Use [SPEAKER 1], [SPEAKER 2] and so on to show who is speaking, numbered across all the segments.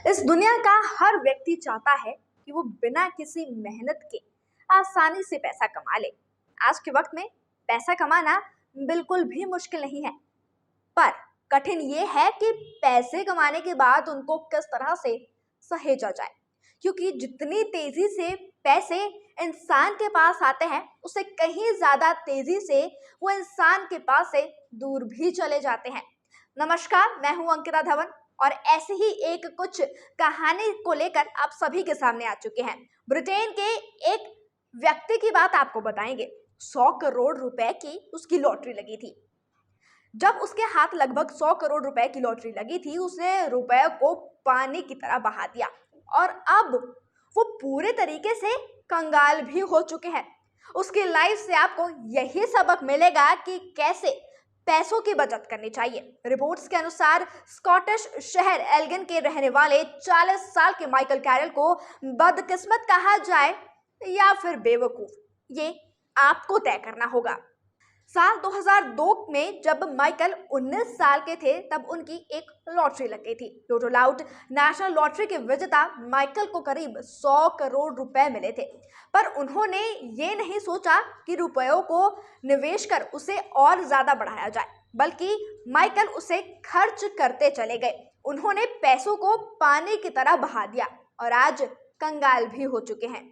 [SPEAKER 1] इस दुनिया का हर व्यक्ति चाहता है कि वो बिना किसी मेहनत के आसानी से पैसा कमा ले। आज के वक्त में पैसा कमाना बिल्कुल भी मुश्किल नहीं है, पर कठिन ये है कि पैसे कमाने के बाद उनको किस तरह से सहेजा जाए, क्योंकि जितनी तेजी से पैसे इंसान के पास आते हैं उससे कहीं ज्यादा तेजी से वो इंसान के पास से दूर भी चले जाते हैं। नमस्कार, मैं हूं अंकिता धवन और ऐसे ही एक कुछ कहानी को लेकर आप सभी के सामने आ चुके हैं। ब्रिटेन के एक व्यक्ति की बात आपको बताएंगे। 100 करोड़ रुपए की उसकी लॉटरी लगी थी। जब उसके हाथ लगभग 100 करोड़ रुपए की लॉटरी लगी थी, उसने रुपए को पानी की तरह बहा दिया और अब वो पूरे तरीके से कंगाल भी हो चुके हैं। उसकी लाइफ से आपको यही सबक मिलेगा कि कैसे पैसों की बचत करनी चाहिए। रिपोर्ट्स के अनुसार स्कॉटिश शहर एल्गिन के रहने वाले 40 साल के माइकल कैरल को बदकिस्मत कहा जाए या फिर बेवकूफ, ये आपको तय करना होगा। साल 2002 में जब माइकल 19 साल के थे तब उनकी एक लॉटरी लग गई थी। टोटो लाउट नेशनल लॉटरी के विजेता माइकल को करीब 100 करोड़ रुपए मिले थे, पर उन्होंने ये नहीं सोचा कि रुपयों को निवेश कर उसे और ज्यादा बढ़ाया जाए, बल्कि माइकल उसे खर्च करते चले गए। उन्होंने पैसों को पानी की तरह बहा दिया और आज कंगाल भी हो चुके हैं।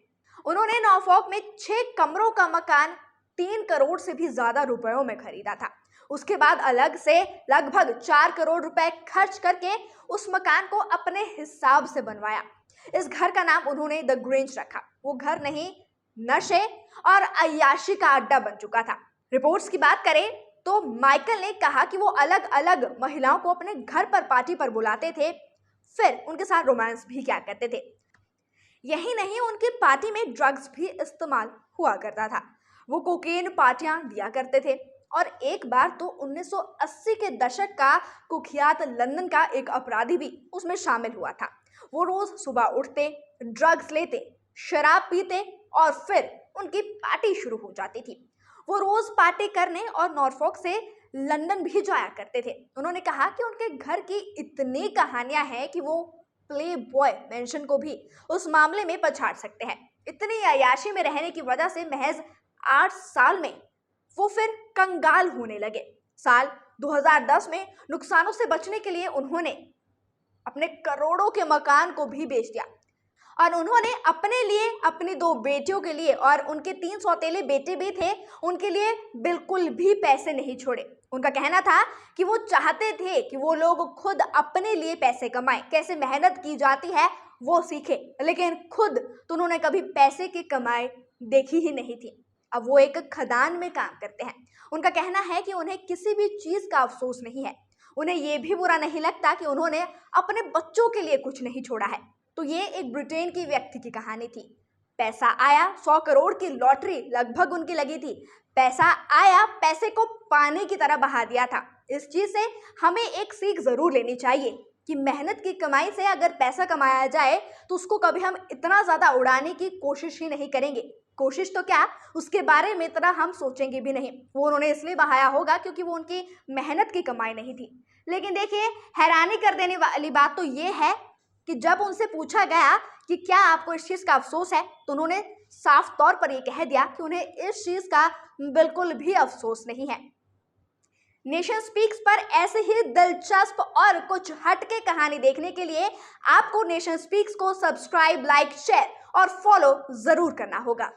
[SPEAKER 1] उन्होंने नॉर्फॉक में 6 कमरों का मकान 3 करोड़ से भी ज्यादा रुपयों में खरीदा था। उसके बाद अलग से लगभग 4 करोड़ रुपए खर्च करके उस मकान को अपने हिसाब से बनवाया। इस घर का नाम उन्होंने द ग्रेंज रखा। वो घर नहीं, नशे और अय्याशी का अड्डा बन चुका था। रिपोर्ट्स की बात करें तो माइकल ने कहा कि वो अलग अलग महिलाओं को अपने घर पर पार्टी पर बुलाते थे, फिर उनके साथ रोमांस भी किया करते थे। यही नहीं, उनकी पार्टी में ड्रग्स भी इस्तेमाल हुआ करता था। वो कोकेन पार्टियां दिया करते थे और एक बार तो 1980 के दशक का कुख्यात लंदन का एक अपराधी भी उसमें शामिल हुआ था। वो रोज सुबह उठते, ड्रग्स लेते, शराब पीते और फिर उनकी पार्टी शुरू हो जाती थी। वो रोज पार्टी करने और नॉर्फॉक से लंदन भी जाया करते थे। उन्होंने कहा कि उनके घर की इतनी कहानियां हैं कि वो प्ले बॉय मेंशन को भी उस मामले में पछाड़ सकते हैं। इतनी अय्याशी में रहने की वजह से महज 8 साल में वो फिर कंगाल होने लगे। साल 2010 में नुकसानों से बचने के लिए उन्होंने अपने करोड़ों के मकान को भी बेच दिया और उन्होंने अपने लिए, अपनी 2 बेटियों के लिए और उनके 3 सौतेले बेटे भी थे, उनके लिए बिल्कुल भी पैसे नहीं छोड़े। उनका कहना था कि वो चाहते थे कि वो लोग खुद अपने लिए पैसे कमाएं, कैसे मेहनत की जाती है वो सीखे, लेकिन खुद तो उन्होंने कभी पैसे की कमाई देखी ही नहीं थी। अब वो एक खदान में काम करते हैं। उनका कहना है कि उन्हें किसी भी चीज का अफसोस नहीं है। उन्हें ये भी बुरा नहीं लगता कि उन्होंने अपने बच्चों के लिए कुछ नहीं छोड़ा है। तो ये एक ब्रिटेन की व्यक्ति की कहानी थी। पैसा आया, 100 करोड़ की लॉटरी लगभग उनकी लगी थी। पैसा आया, पैसे को पानी की तरह बहा दिया था। इस चीज से हमें एक सीख जरूर लेनी चाहिए कि मेहनत की कमाई से अगर पैसा कमाया जाए तो उसको कभी हम इतना ज्यादा उड़ाने की कोशिश ही नहीं करेंगे। कोशिश तो क्या, उसके बारे में इतना हम सोचेंगे भी नहीं। वो उन्होंने इसलिए बहाया होगा क्योंकि वो उनकी मेहनत की कमाई नहीं थी। लेकिन देखिए, हैरानी कर देने वाली बात तो ये है कि जब उनसे पूछा गया कि क्या आपको इस चीज का अफसोस है, तो उन्होंने साफ तौर पर यह कह दिया कि उन्हें इस चीज का बिल्कुल भी अफसोस नहीं है। नेशन स्पीक्स पर ऐसे ही दिलचस्प और कुछ हटके कहानी देखने के लिए आपको नेशन स्पीक्स को सब्सक्राइब, लाइक, शेयर और फॉलो जरूर करना होगा।